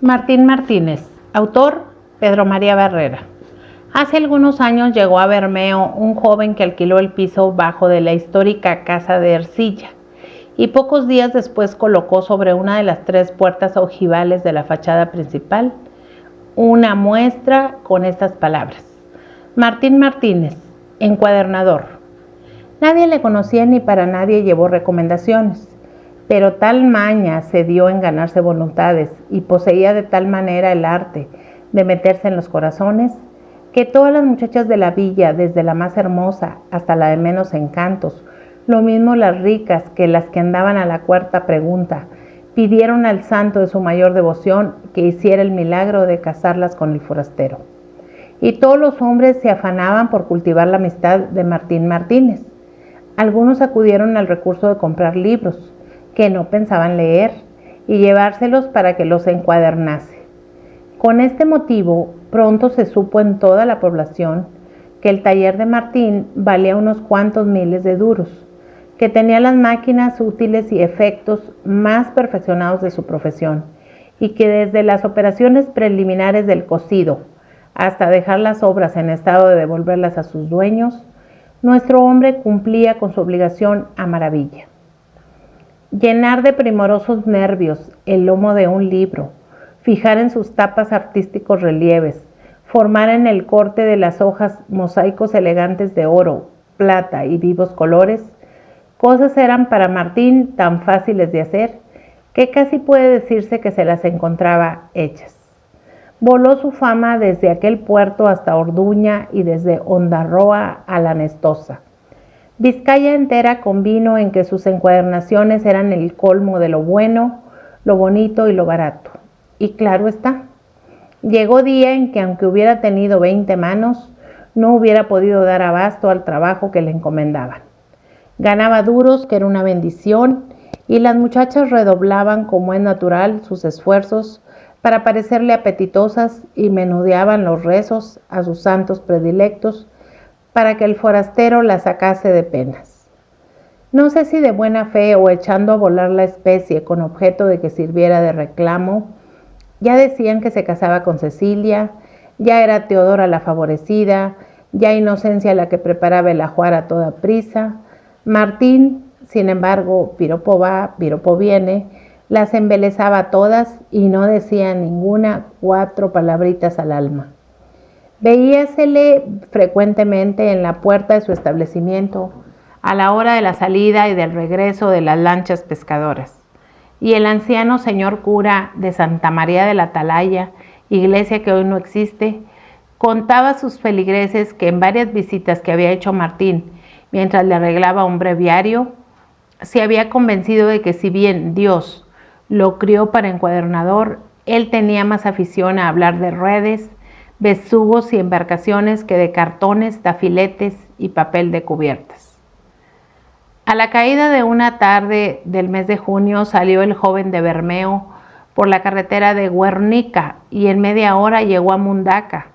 Martín Martínez, autor Pedro María Barrera. Hace algunos años llegó a Bermeo un joven que alquiló el piso bajo de la histórica casa de Ercilla y pocos días después colocó sobre una de las 3 puertas ojivales de la fachada principal una muestra con estas palabras: Martín Martínez, encuadernador. Nadie le conocía ni para nadie llevó recomendaciones, pero tal maña se dio en ganarse voluntades y poseía de tal manera el arte de meterse en los corazones, que todas las muchachas de la villa, desde la más hermosa hasta la de menos encantos, lo mismo las ricas que las que andaban a la cuarta pregunta, pidieron al santo de su mayor devoción que hiciera el milagro de casarlas con el forastero. Y todos los hombres se afanaban por cultivar la amistad de Martín Martínez. Algunos acudieron al recurso de comprar libros que no pensaban leer y llevárselos para que los encuadernase. Con este motivo, pronto se supo en toda la población que el taller de Martín valía unos cuantos miles de duros, que tenía las máquinas útiles y efectos más perfeccionados de su profesión, y que desde las operaciones preliminares del cosido hasta dejar las obras en estado de devolverlas a sus dueños, nuestro hombre cumplía con su obligación a maravilla. Llenar de primorosos nervios el lomo de un libro, fijar en sus tapas artísticos relieves, formar en el corte de las hojas mosaicos elegantes de oro, plata y vivos colores, cosas eran para Martín tan fáciles de hacer que casi puede decirse que se las encontraba hechas. Voló su fama desde aquel puerto hasta Orduña y desde Ondarroa a la Nestosa. Vizcaya entera convino en que sus encuadernaciones eran el colmo de lo bueno, lo bonito y lo barato. Y claro está, llegó día en que aunque hubiera tenido 20 manos, no hubiera podido dar abasto al trabajo que le encomendaban. Ganaba duros, que era una bendición, y las muchachas redoblaban, como es natural, sus esfuerzos para parecerle apetitosas y menudeaban los rezos a sus santos predilectos para que el forastero la sacase de penas. No sé si de buena fe o echando a volar la especie con objeto de que sirviera de reclamo, ya decían que se casaba con Cecilia, ya era Teodora la favorecida, ya Inocencia la que preparaba el ajuar a toda prisa. Martín, sin embargo, piropo va, piropo viene, las embelezaba todas y no decía ninguna 4 palabritas al alma. Veíasele frecuentemente en la puerta de su establecimiento a la hora de la salida y del regreso de las lanchas pescadoras. Y el anciano señor cura de Santa María de la Atalaya, iglesia que hoy no existe, contaba a sus feligreses que en varias visitas que había hecho Martín mientras le arreglaba un breviario, se había convencido de que si bien Dios lo crió para encuadernador, él tenía más afición a hablar de redes, besugos y embarcaciones que de cartones, tafiletes y papel de cubiertas. A la caída de una tarde del mes de junio salió el joven de Bermeo por la carretera de Guernica y en media hora llegó a Mundaca,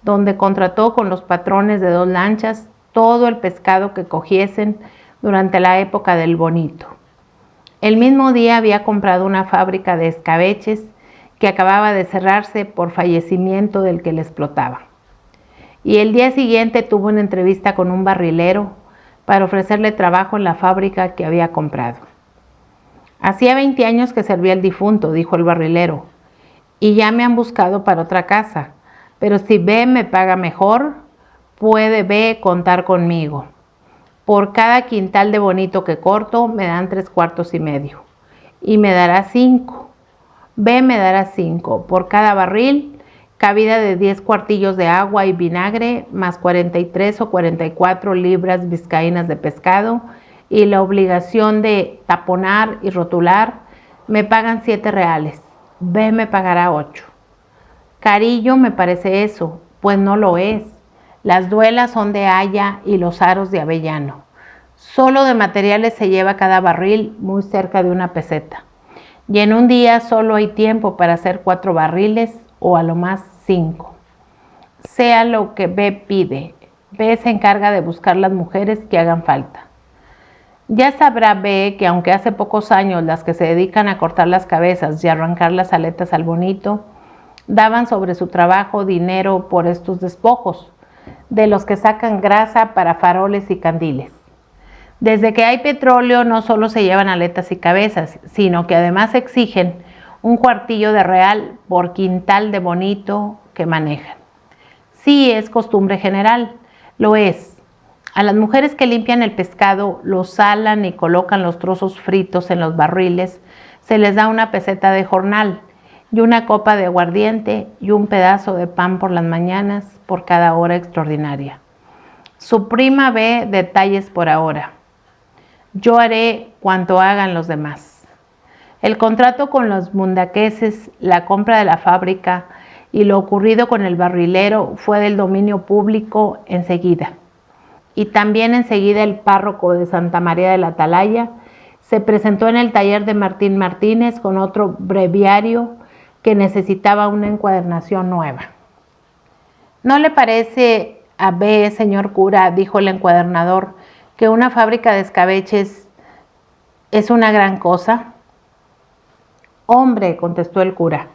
donde contrató con los patrones de 2 lanchas todo el pescado que cogiesen durante la época del bonito. El mismo día había comprado una fábrica de escabeches que acababa de cerrarse por fallecimiento del que le explotaba. Y el día siguiente tuvo una entrevista con un barrilero para ofrecerle trabajo en la fábrica que había comprado. Hacía 20 años que servía el difunto, dijo el barrilero, y ya me han buscado para otra casa, pero si B me paga mejor, puede B contar conmigo. Por cada quintal de bonito que corto me dan 3/4 y me dará 5. B me dará 5 por cada barril, cabida de 10 cuartillos de agua y vinagre, más 43 o 44 libras vizcaínas de pescado, y la obligación de taponar y rotular, me pagan 7 reales. B me pagará 8. Carillo me parece eso, pues no lo es. Las duelas son de haya y los aros de avellano. Solo de materiales se lleva cada barril muy cerca de 1 peseta. Y en un día solo hay tiempo para hacer 4 barriles o a lo más 5. Sea lo que B pide, B se encarga de buscar las mujeres que hagan falta. Ya sabrá B que aunque hace pocos años las que se dedican a cortar las cabezas y arrancar las aletas al bonito, daban sobre su trabajo dinero por estos despojos, de los que sacan grasa para faroles y candiles. Desde que hay petróleo no solo se llevan aletas y cabezas, sino que además exigen un cuartillo de real por quintal de bonito que manejan. Sí, es costumbre general, lo es. A las mujeres que limpian el pescado, lo salan y colocan los trozos fritos en los barriles, se les da una peseta de jornal y una copa de aguardiente y un pedazo de pan por las mañanas por cada hora extraordinaria. Su prima ve detalles por ahora. Yo haré cuanto hagan los demás. El contrato con los mundaqueses, la compra de la fábrica y lo ocurrido con el barrilero fue del dominio público enseguida. Y también enseguida el párroco de Santa María de la Atalaya se presentó en el taller de Martín Martínez con otro breviario que necesitaba una encuadernación nueva. ¿No le parece a B, señor cura, dijo el encuadernador, que una fábrica de escabeches es una gran cosa? Hombre, contestó el cura,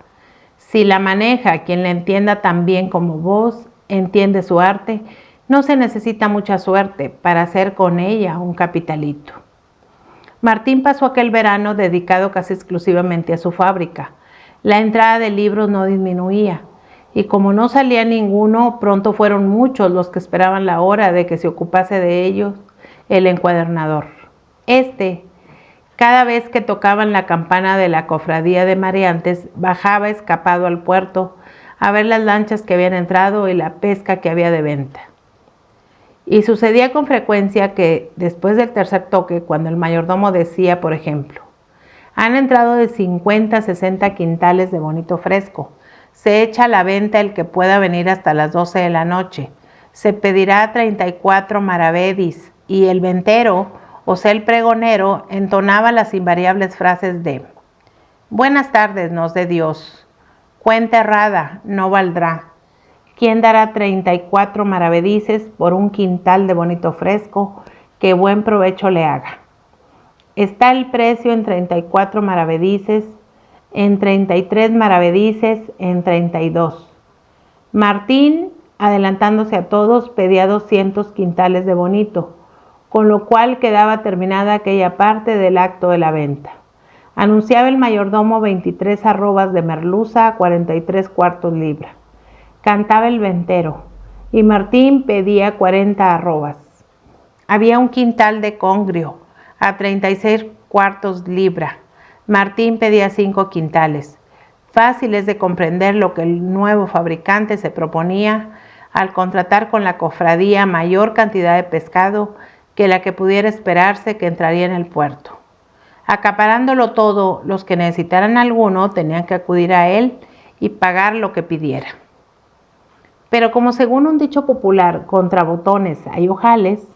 si la maneja quien la entienda tan bien como vos, entiende su arte, no se necesita mucha suerte para hacer con ella un capitalito. Martín pasó aquel verano dedicado casi exclusivamente a su fábrica. La entrada de libros no disminuía, y como no salía ninguno, pronto fueron muchos los que esperaban la hora de que se ocupase de ellos el encuadernador. Cada vez que tocaban la campana de la cofradía de mareantes, bajaba escapado al puerto a ver las lanchas que habían entrado y la pesca que había de venta. Y sucedía con frecuencia que, después del tercer toque, cuando el mayordomo decía, por ejemplo, han entrado de 50 a 60 quintales de bonito fresco, se echa a la venta el que pueda venir hasta las 12 de la noche, se pedirá 34 maravedis, y el ventero, o sea el pregonero, entonaba las invariables frases de buenas tardes, nos dé Dios, cuenta errada, no valdrá. ¿Quién dará 34 maravedices por un quintal de bonito fresco que buen provecho le haga? Está el precio en 34 maravedices, en 33 maravedices, en 32. Martín, adelantándose a todos, pedía 200 quintales de bonito, con lo cual quedaba terminada aquella parte del acto de la venta. Anunciaba el mayordomo 23 arrobas de merluza a 43 cuartos libra. Cantaba el ventero, y Martín pedía 40 arrobas. Había un quintal de congrio a 36 cuartos libra. Martín pedía 5 quintales. Fácil es de comprender lo que el nuevo fabricante se proponía al contratar con la cofradía mayor cantidad de pescado que la que pudiera esperarse que entraría en el puerto. Acaparándolo todo, los que necesitaran alguno tenían que acudir a él y pagar lo que pidiera. Pero como según un dicho popular, contra botones hay ojales,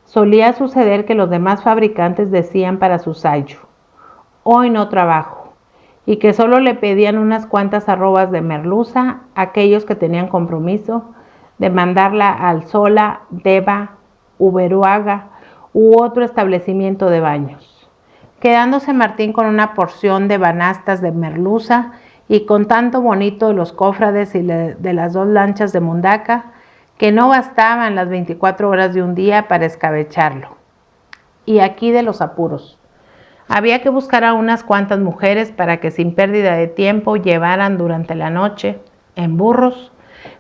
solía suceder que los demás fabricantes decían para su sayo, hoy no trabajo, y que solo le pedían unas cuantas arrobas de merluza a aquellos que tenían compromiso de mandarla al Sola, Deva, Uberuaga u otro establecimiento de baños, quedándose Martín con una porción de banastas de merluza y con tanto bonito de los cofrades y de las 2 lanchas de Mundaca, que no bastaban las 24 horas de un día para escabecharlo. Y aquí de los apuros. Había que buscar a unas cuantas mujeres para que sin pérdida de tiempo llevaran durante la noche, en burros,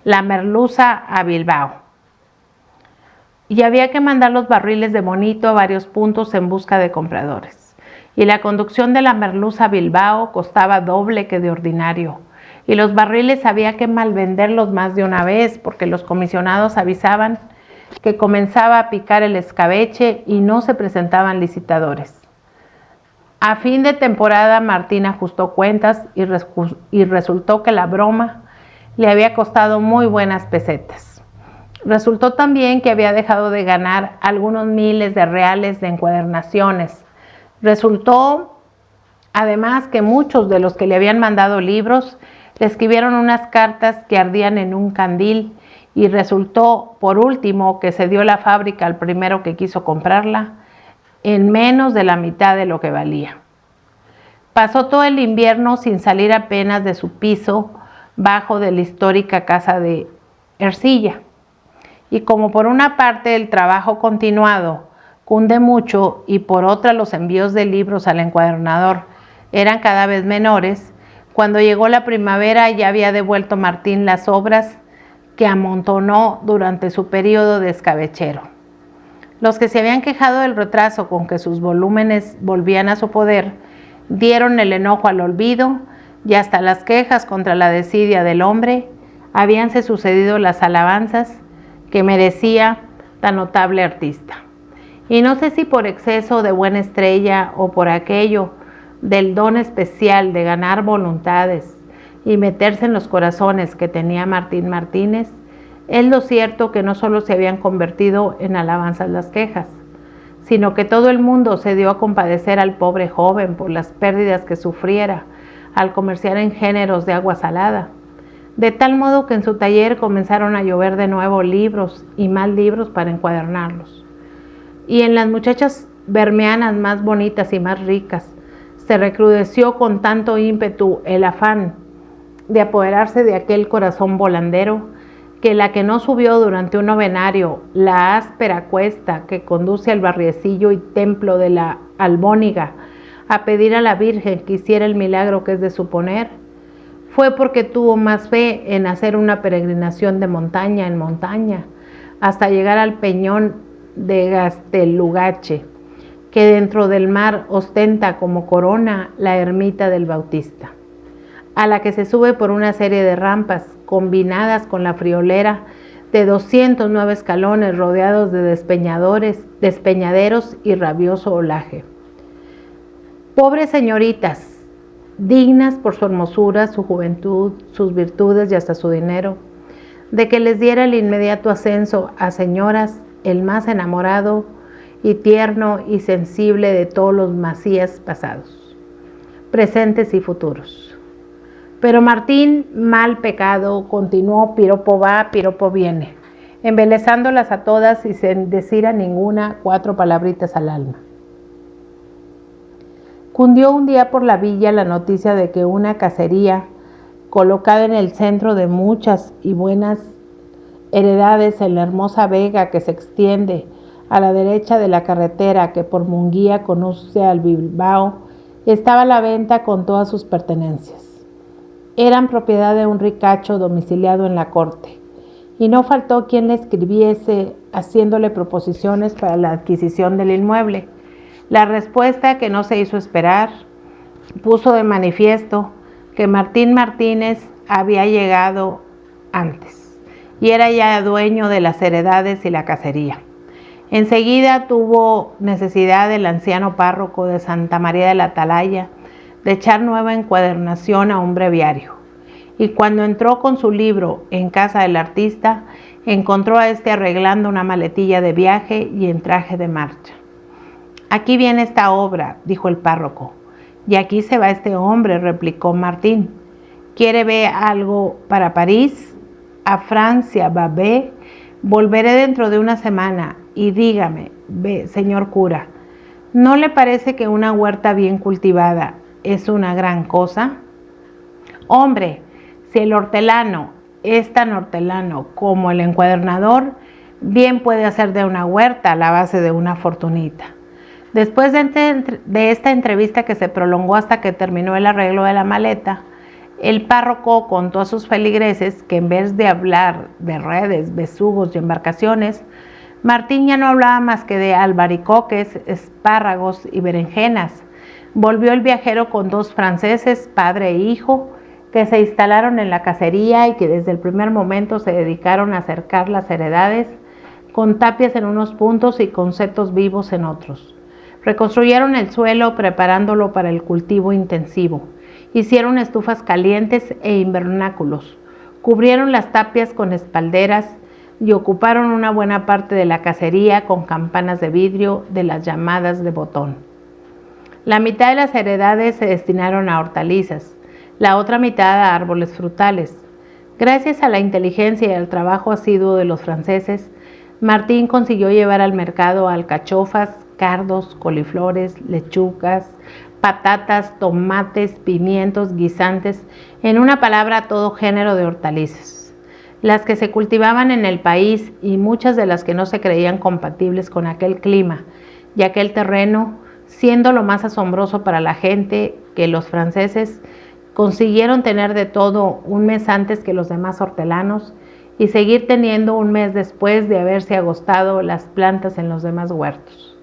la merluza a Bilbao. Y había que mandar los barriles de bonito a varios puntos en busca de compradores. Y la conducción de la merluza a Bilbao costaba doble que de ordinario, y los barriles había que malvenderlos más de una vez porque los comisionados avisaban que comenzaba a picar el escabeche y no se presentaban licitadores. A fin de temporada Martín ajustó cuentas y resultó que la broma le había costado muy buenas pesetas. Resultó también que había dejado de ganar algunos miles de reales de encuadernaciones. Resultó, además, que muchos de los que le habían mandado libros le escribieron unas cartas que ardían en un candil, y resultó, por último, que se dio la fábrica al primero que quiso comprarla, en menos de la mitad de lo que valía. Pasó todo el invierno sin salir apenas de su piso bajo de la histórica casa de Ercilla. Y como por una parte el trabajo continuado cunde mucho y por otra los envíos de libros al encuadernador eran cada vez menores, cuando llegó la primavera ya había devuelto Martín las obras que amontonó durante su periodo de escabechero. Los que se habían quejado del retraso con que sus volúmenes volvían a su poder, dieron el enojo al olvido, y hasta las quejas contra la desidia del hombre habíanse sucedido las alabanzas que merecía tan notable artista. Y no sé si por exceso de buena estrella o por aquello del don especial de ganar voluntades y meterse en los corazones que tenía Martín Martínez, es lo cierto que no solo se habían convertido en alabanzas las quejas, sino que todo el mundo se dio a compadecer al pobre joven por las pérdidas que sufriera al comerciar en géneros de agua salada, de tal modo que en su taller comenzaron a llover de nuevo libros y más libros para encuadernarlos. Y en las muchachas bermeanas más bonitas y más ricas se recrudeció con tanto ímpetu el afán de apoderarse de aquel corazón volandero, que la que no subió durante un novenario la áspera cuesta que conduce al barriecillo y templo de la Albóniga a pedir a la Virgen que hiciera el milagro que es de suponer, fue porque tuvo más fe en hacer una peregrinación de montaña en montaña hasta llegar al peñón de Gastelugache, que dentro del mar ostenta como corona la ermita del Bautista, a la que se sube por una serie de rampas combinadas con la friolera de 209 escalones rodeados de despeñaderos y rabioso olaje. Pobres señoritas, dignas por su hermosura, su juventud, sus virtudes y hasta su dinero, de que les diera el inmediato ascenso a señoras el más enamorado y tierno y sensible de todos los Macías pasados, presentes y futuros. Pero Martín, mal pecado, continuó piropo va, piropo viene, embelezándolas a todas y sin decir a ninguna 4 palabritas al alma. Cundió un día por la villa la noticia de que una casería, colocada en el centro de muchas y buenas heredades en la hermosa vega que se extiende a la derecha de la carretera que por Munguía conduce al Bilbao, estaba a la venta con todas sus pertenencias. Eran propiedad de un ricacho domiciliado en la corte, y no faltó quien le escribiese haciéndole proposiciones para la adquisición del inmueble. La respuesta, que no se hizo esperar, puso de manifiesto que Martín Martínez había llegado antes y era ya dueño de las heredades y la casería. Enseguida tuvo necesidad el anciano párroco de Santa María de la Atalaya de echar nueva encuadernación a un breviario, y cuando entró con su libro en casa del artista, encontró a este arreglando una maletilla de viaje y en traje de marcha. «Aquí viene esta obra», dijo el párroco. «Y aquí se va este hombre», replicó Martín. «¿Quiere ver algo para París? A Francia, babé. Volveré dentro de una semana y dígame, señor cura, ¿no le parece que una huerta bien cultivada es una gran cosa? Hombre, si el hortelano es tan hortelano como el encuadernador, bien puede hacer de una huerta a la base de una fortunita». Después de esta entrevista, que se prolongó hasta que terminó el arreglo de la maleta, el párroco contó a sus feligreses que en vez de hablar de redes, besugos y embarcaciones, Martín ya no hablaba más que de albaricoques, espárragos y berenjenas. Volvió el viajero con 2 franceses, padre e hijo, que se instalaron en la casería y que desde el primer momento se dedicaron a cercar las heredades con tapias en unos puntos y con setos vivos en otros. Reconstruyeron el suelo preparándolo para el cultivo intensivo. Hicieron estufas calientes e invernáculos. Cubrieron las tapias con espalderas y ocuparon una buena parte de la casería con campanas de vidrio de las llamadas de botón. La mitad de las heredades se destinaron a hortalizas, la otra mitad a árboles frutales. Gracias a la inteligencia y al trabajo asiduo de los franceses, Martín consiguió llevar al mercado alcachofas, cardos, coliflores, lechugas, patatas, tomates, pimientos, guisantes, en una palabra, todo género de hortalizas, las que se cultivaban en el país y muchas de las que no se creían compatibles con aquel clima y aquel terreno, siendo lo más asombroso para la gente que los franceses consiguieron tener de todo un mes antes que los demás hortelanos y seguir teniendo un mes después de haberse agostado las plantas en los demás huertos.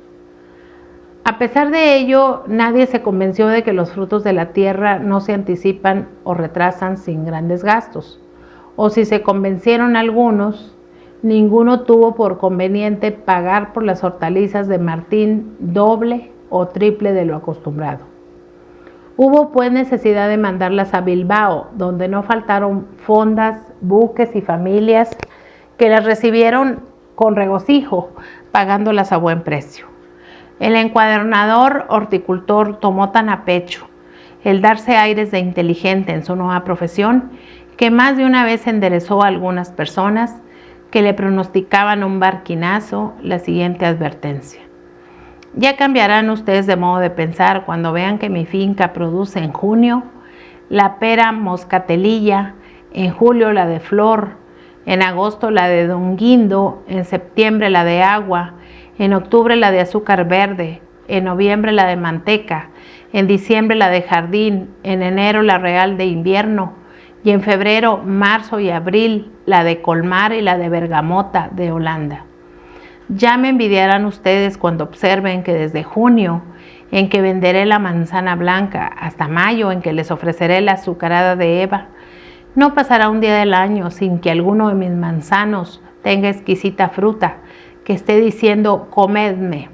A pesar de ello, nadie se convenció de que los frutos de la tierra no se anticipan o retrasan sin grandes gastos, o si se convencieron algunos, ninguno tuvo por conveniente pagar por las hortalizas de Martín doble o triple de lo acostumbrado. Hubo pues necesidad de mandarlas a Bilbao, donde no faltaron fondas, buques y familias que las recibieron con regocijo, pagándolas a buen precio. El encuadernador horticultor tomó tan a pecho el darse aires de inteligente en su nueva profesión, que más de una vez enderezó a algunas personas que le pronosticaban un barquinazo la siguiente advertencia: ya cambiarán ustedes de modo de pensar cuando vean que mi finca produce en junio la pera moscatelilla, en julio la de flor, en agosto la de don Guindo, en septiembre la de agua, en octubre la de azúcar verde, en noviembre la de manteca, en diciembre la de jardín, en enero la real de invierno, y en febrero, marzo y abril la de colmar y la de bergamota de Holanda. Ya me envidiarán ustedes cuando observen que desde junio, en que venderé la manzana blanca, hasta mayo, en que les ofreceré la azucarada de Eva, no pasará un día del año sin que alguno de mis manzanos tenga exquisita fruta, que esté diciendo comedme.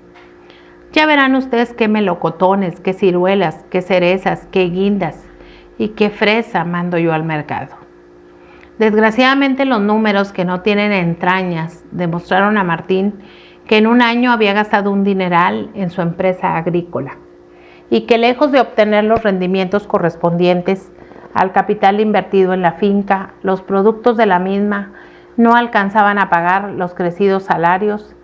Ya verán ustedes qué melocotones, qué ciruelas, qué cerezas, qué guindas y qué fresa mando yo al mercado. Desgraciadamente los números, que no tienen entrañas, demostraron a Martín que en un año había gastado un dineral en su empresa agrícola y que, lejos de obtener los rendimientos correspondientes al capital invertido en la finca, los productos de la misma no alcanzaban a pagar los crecidos salarios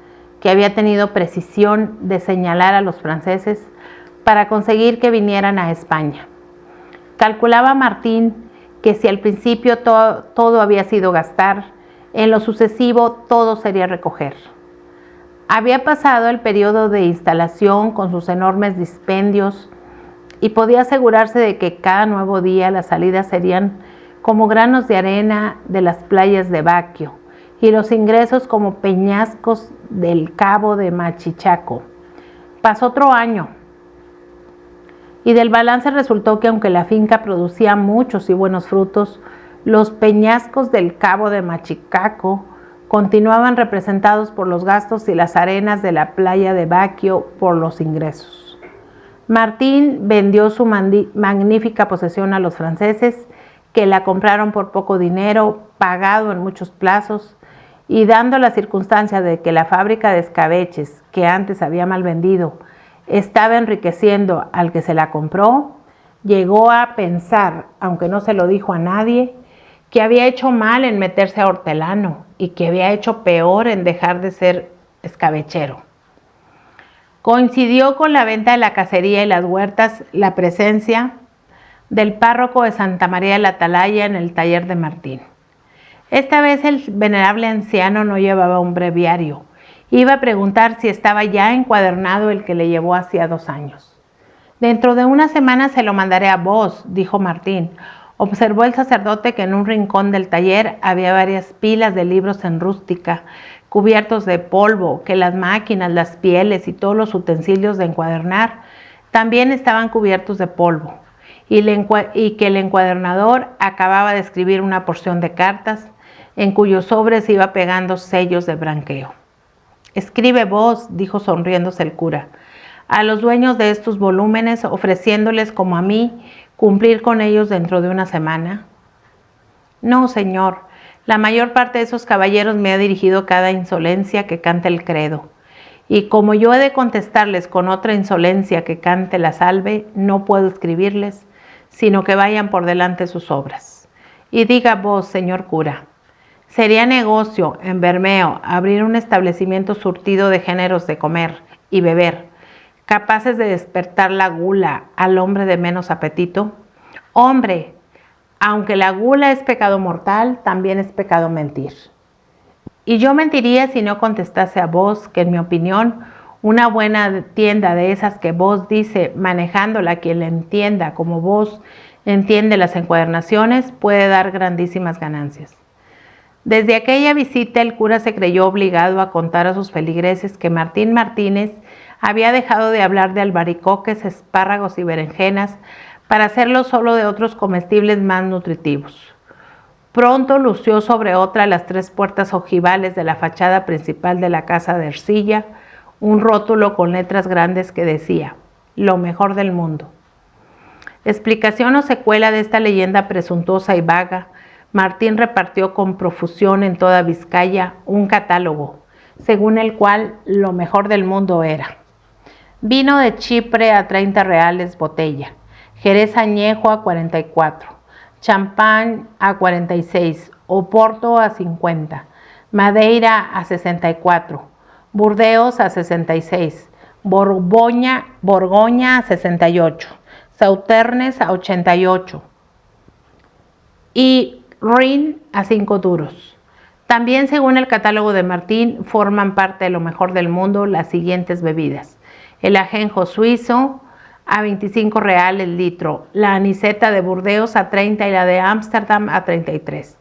que había tenido precisión de señalar a los franceses para conseguir que vinieran a España. Calculaba Martín que si al principio todo había sido gastar, en lo sucesivo todo sería recoger. Había pasado el periodo de instalación con sus enormes dispendios y podía asegurarse de que cada nuevo día las salidas serían como granos de arena de las playas de Baquio y los ingresos como peñascos del cabo de Machichaco. Pasó otro año y del balance resultó que, aunque la finca producía muchos y buenos frutos, los peñascos del cabo de Machichaco continuaban representados por los gastos y las arenas de la playa de Baquio por los ingresos. Martín vendió su magnífica posesión a los franceses, que la compraron por poco dinero, pagado en muchos plazos, y dando la circunstancia de que la fábrica de escabeches, que antes había mal vendido, estaba enriqueciendo al que se la compró, llegó a pensar, aunque no se lo dijo a nadie, que había hecho mal en meterse a hortelano y que había hecho peor en dejar de ser escabechero. Coincidió con la venta de la cacería y las huertas la presencia del párroco de Santa María de la Atalaya en el taller de Martín. Esta vez el venerable anciano no llevaba un breviario. Iba a preguntar si estaba ya encuadernado el que le llevó hacía 2 años. Dentro de una semana se lo mandaré a vos, dijo Martín. Observó el sacerdote que en un rincón del taller había varias pilas de libros en rústica, cubiertos de polvo, que las máquinas, las pieles y todos los utensilios de encuadernar también estaban cubiertos de polvo, y que el encuadernador acababa de escribir una porción de cartas en cuyos sobres iba pegando sellos de branqueo. Escribe vos, dijo sonriéndose el cura, a los dueños de estos volúmenes, ofreciéndoles, como a mí, cumplir con ellos dentro de una semana. No, señor, la mayor parte de esos caballeros me ha dirigido cada insolencia que canta el credo, y como yo he de contestarles con otra insolencia que cante la salve, no puedo escribirles, sino que vayan por delante sus obras. Y diga vos, señor cura, ¿sería negocio en Bermeo abrir un establecimiento surtido de géneros de comer y beber, capaces de despertar la gula al hombre de menos apetito? Hombre, aunque la gula es pecado mortal, también es pecado mentir. Y yo mentiría si no contestase a vos que, en mi opinión, una buena tienda de esas que vos dice, manejándola quien la entienda como vos entiende las encuadernaciones, puede dar grandísimas ganancias. Desde aquella visita el cura se creyó obligado a contar a sus feligreses que Martín Martínez había dejado de hablar de albaricoques, espárragos y berenjenas para hacerlo solo de otros comestibles más nutritivos. Pronto lució sobre otra de las 3 puertas ojivales de la fachada principal de la casa de Ercilla un rótulo con letras grandes que decía: lo mejor del mundo. Explicación o secuela de esta leyenda presuntuosa y vaga, Martín repartió con profusión en toda Vizcaya un catálogo, según el cual lo mejor del mundo era: vino de Chipre a 30 reales botella, Jerez añejo a 44, champán a 46, Oporto a 50, Madeira a 64, Burdeos a 66, Borgoña a 68, Sauternes a 88 y Rin a 5 duros. También, según el catálogo de Martín, forman parte de lo mejor del mundo las siguientes bebidas: el ajenjo suizo a 25 reales el litro, la aniseta de Burdeos a 30 y la de Ámsterdam a 33,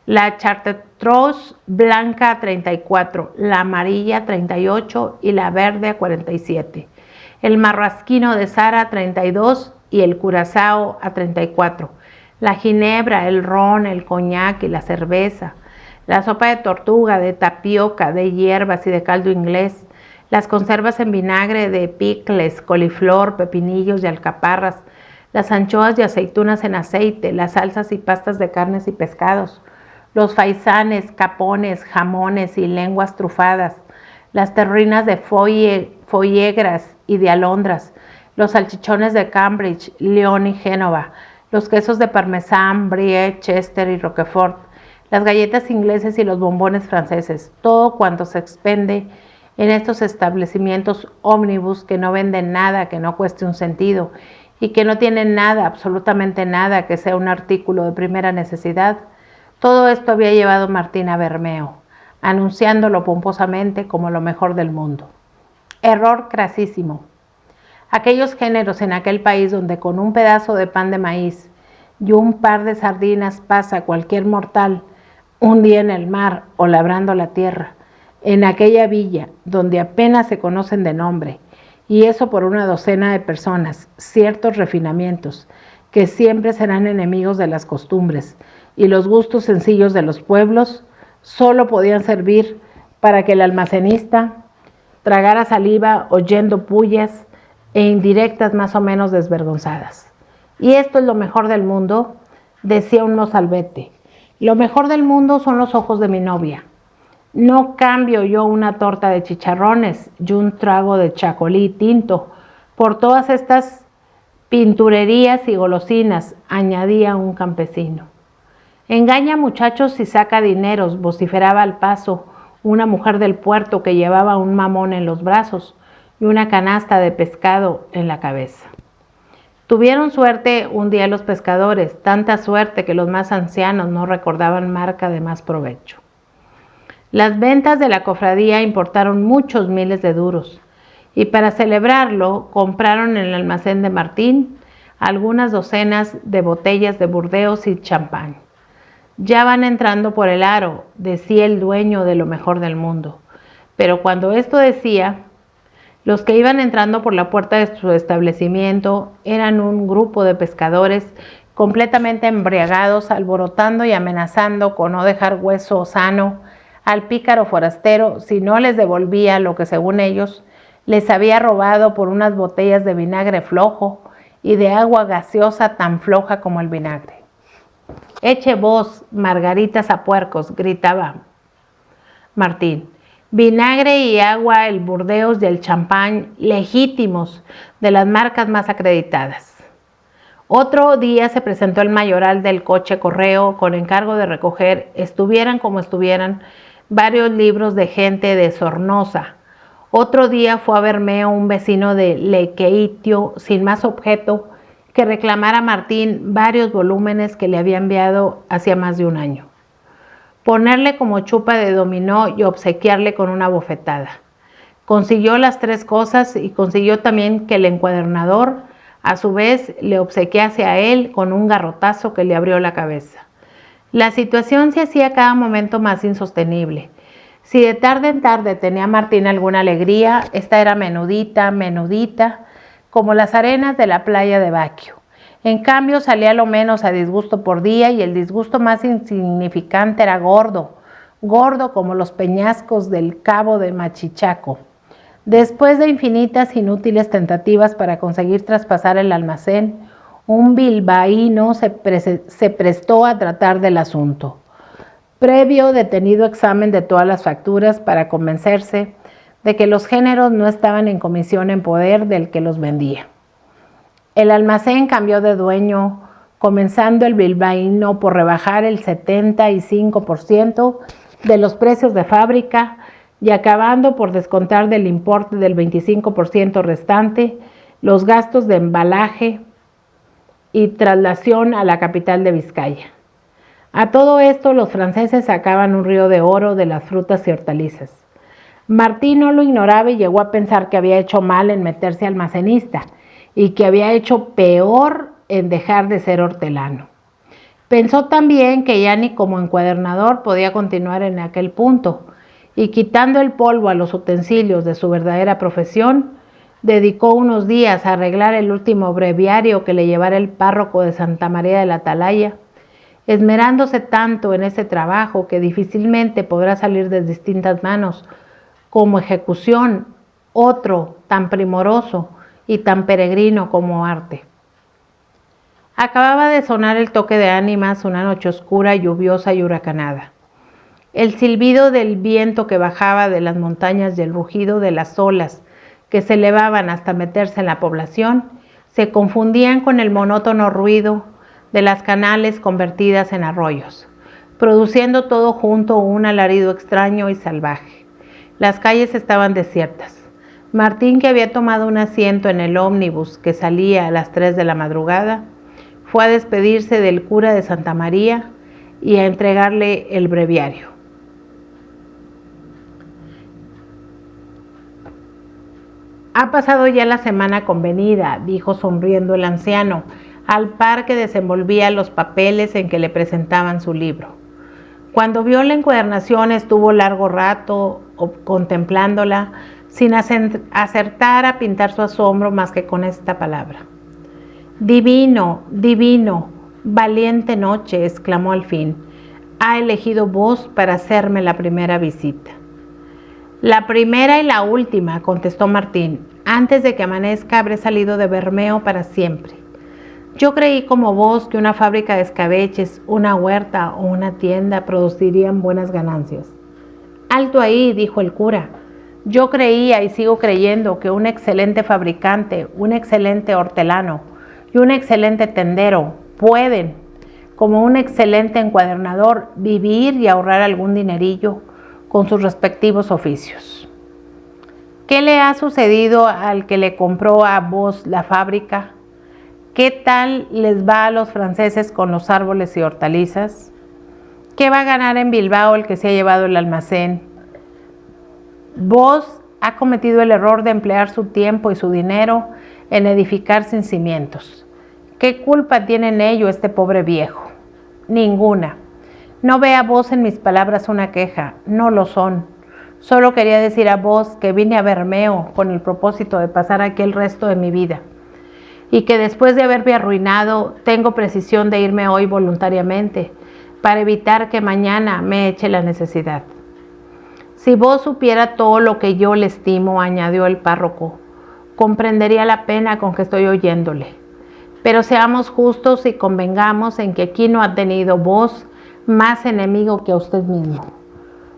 la chartreuse blanca a 34, la amarilla a 38 y la verde a 47, el marrasquino de Sara a 32 y el curazao a 34, la ginebra, el ron, el coñac y la cerveza, la sopa de tortuga, de tapioca, de hierbas y de caldo inglés, las conservas en vinagre de picles, coliflor, pepinillos y alcaparras, las anchoas y aceitunas en aceite, las salsas y pastas de carnes y pescados, los faisanes, capones, jamones y lenguas trufadas, las terrinas de foiegras y de alondras, los salchichones de Cambridge, Lyon y Génova, los quesos de parmesán, brie, chester y roquefort, las galletas ingleses y los bombones franceses, todo cuanto se expende en estos establecimientos ómnibus que no venden nada que no cueste un sentido y que no tienen nada, absolutamente nada, que sea un artículo de primera necesidad. Todo esto había llevado Martín a Bermeo, anunciándolo pomposamente como lo mejor del mundo. Error crasísimo. Aquellos géneros en aquel país donde con un pedazo de pan de maíz y un par de sardinas pasa cualquier mortal un día en el mar o labrando la tierra, en aquella villa donde apenas se conocen de nombre, y eso por una docena de personas, ciertos refinamientos que siempre serán enemigos de las costumbres y los gustos sencillos de los pueblos, solo podían servir para que el almacenista tragara saliva oyendo pullas e indirectas más o menos desvergonzadas. Y esto es lo mejor del mundo, decía un mozalbete. Lo mejor del mundo son los ojos de mi novia. No cambio yo una torta de chicharrones y un trago de chacolí tinto por todas estas pinturerías y golosinas, añadía un campesino. Engaña muchachos y saca dineros, vociferaba al paso una mujer del puerto que llevaba un mamón en los brazos y una canasta de pescado en la cabeza. Tuvieron suerte un día los pescadores, tanta suerte que los más ancianos no recordaban marca de más provecho. Las ventas de la cofradía importaron muchos miles de duros y para celebrarlo compraron en el almacén de Martín algunas docenas de botellas de Burdeos y champán. Ya van entrando por el aro, decía el dueño de lo mejor del mundo. Pero cuando esto decía, los que iban entrando por la puerta de su establecimiento eran un grupo de pescadores completamente embriagados, alborotando y amenazando con no dejar hueso sano al pícaro forastero si no les devolvía lo que, según ellos, les había robado por unas botellas de vinagre flojo y de agua gaseosa tan floja como el vinagre. «Eche vos, margaritas a puercos», gritaba Martín. «Vinagre y agua, el Burdeos y el champán, legítimos, de las marcas más acreditadas». Otro día se presentó el mayoral del coche correo con encargo de recoger, estuvieran como estuvieran, varios libros de gente de Sornosa, Otro día fue a Bermeo un vecino de Lequeitio sin más objeto que reclamar a Martín varios volúmenes que le había enviado hacía más de un año. Ponerle como chupa de dominó y obsequiarle con una bofetada. Consiguió las tres cosas y consiguió también que el encuadernador, a su vez, le obsequiase a él con un garrotazo que le abrió la cabeza. La situación se hacía cada momento más insostenible. Si de tarde en tarde tenía Martín alguna alegría, esta era menudita, menudita, como las arenas de la playa de Baquio. En cambio, salía lo menos a disgusto por día y el disgusto más insignificante era gordo, gordo como los peñascos del cabo de Machichaco. Después de infinitas inútiles tentativas para conseguir traspasar el almacén, un bilbaíno se prestó a tratar del asunto. Previo detenido examen de todas las facturas para convencerse de que los géneros no estaban en comisión en poder del que los vendía. El almacén cambió de dueño, comenzando el bilbaíno por rebajar el 75% de los precios de fábrica y acabando por descontar del importe del 25% restante los gastos de embalaje y traslación a la capital de Vizcaya. A todo esto los franceses sacaban un río de oro de las frutas y hortalizas. Martín no lo ignoraba y llegó a pensar que había hecho mal en meterse almacenista y que había hecho peor en dejar de ser hortelano. Pensó también que ya ni como encuadernador podía continuar en aquel punto y quitando el polvo a los utensilios de su verdadera profesión, dedicó unos días a arreglar el último breviario que le llevara el párroco de Santa María de la Atalaya, esmerándose tanto en ese trabajo que difícilmente podrá salir de distintas manos como ejecución otro tan primoroso y tan peregrino como arte. Acababa de sonar el toque de ánimas una noche oscura, lluviosa y huracanada. El silbido del viento que bajaba de las montañas y el rugido de las olas que se elevaban hasta meterse en la población se confundían con el monótono ruido de las canales convertidas en arroyos, produciendo todo junto un alarido extraño y salvaje. Las calles estaban desiertas. Martín, que había tomado un asiento en el ómnibus que salía a las 3 de la madrugada, fue a despedirse del cura de Santa María y a entregarle el breviario. Ha pasado ya la semana convenida, dijo sonriendo el anciano, al par que desenvolvía los papeles en que le presentaban su libro. Cuando vio la encuadernación estuvo largo rato contemplándola, sin acertar a pintar su asombro más que con esta palabra. Divino, divino, valiente noche, exclamó al fin. Ha elegido vos para hacerme la primera visita. La primera y la última, contestó Martín. Antes de que amanezca habré salido de Bermeo para siempre. Yo creí como vos que una fábrica de escabeches, una huerta o una tienda producirían buenas ganancias. Alto ahí, dijo el cura. Yo creía y sigo creyendo que un excelente fabricante, un excelente hortelano y un excelente tendero pueden, como un excelente encuadernador, vivir y ahorrar algún dinerillo con sus respectivos oficios. ¿Qué le ha sucedido al que le compró a vos la fábrica? ¿Qué tal les va a los franceses con los árboles y hortalizas? ¿Qué va a ganar en Bilbao el que se ha llevado el almacén? Vos ha cometido el error de emplear su tiempo y su dinero en edificar sin cimientos. ¿Qué culpa tiene en ello este pobre viejo? Ninguna. No vea vos en mis palabras una queja, no lo son. Solo quería decir a vos que vine a Bermeo con el propósito de pasar aquí el resto de mi vida y que después de haberme arruinado tengo precisión de irme hoy voluntariamente para evitar que mañana me eche la necesidad. Si vos supiera todo lo que yo le estimo, añadió el párroco, comprendería la pena con que estoy oyéndole. Pero seamos justos y convengamos en que aquí no ha tenido vos más enemigo que a usted mismo.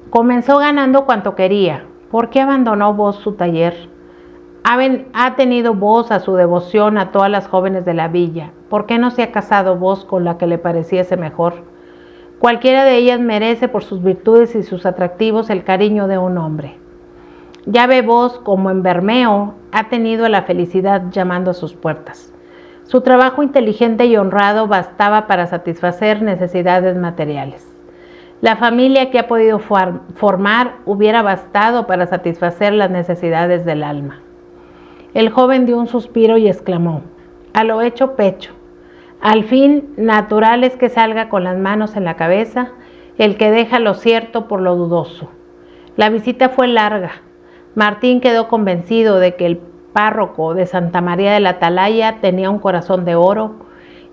Comenzó ganando cuanto quería. ¿Por qué abandonó vos su taller? Ha tenido vos a su devoción a todas las jóvenes de la villa. ¿Por qué no se ha casado vos con la que le pareciese mejor? Cualquiera de ellas merece por sus virtudes y sus atractivos el cariño de un hombre. Ya ve vos como en Bermeo ha tenido la felicidad llamando a sus puertas. Su trabajo inteligente y honrado bastaba para satisfacer necesidades materiales. La familia que ha podido formar hubiera bastado para satisfacer las necesidades del alma. El joven dio un suspiro y exclamó: a lo hecho pecho. Al fin, natural es que salga con las manos en la cabeza el que deja lo cierto por lo dudoso. La visita fue larga. Martín quedó convencido de que el párroco de Santa María de la Atalaya tenía un corazón de oro,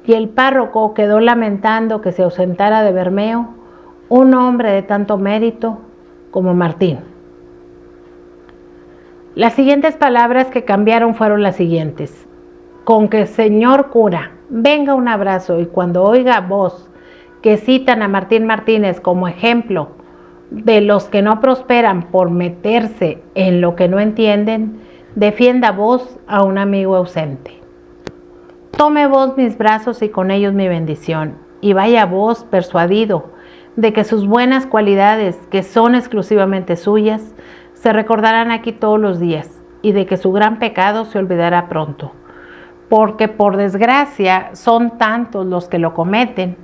y el párroco quedó lamentando que se ausentara de Bermeo un hombre de tanto mérito como Martín. Las siguientes palabras que cambiaron fueron las siguientes: con que señor cura, venga un abrazo, y cuando oiga voz que citan a Martín Martínez como ejemplo de los que no prosperan por meterse en lo que no entienden, defienda vos a un amigo ausente. Tome vos mis brazos y con ellos mi bendición, y vaya vos persuadido de que sus buenas cualidades, que son exclusivamente suyas, se recordarán aquí todos los días, y de que su gran pecado se olvidará pronto, porque por desgracia son tantos los que lo cometen,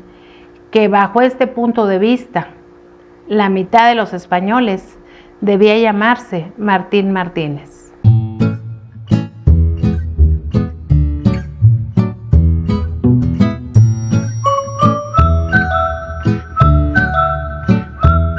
que bajo este punto de vista, la mitad de los españoles debía llamarse Martín Martínez.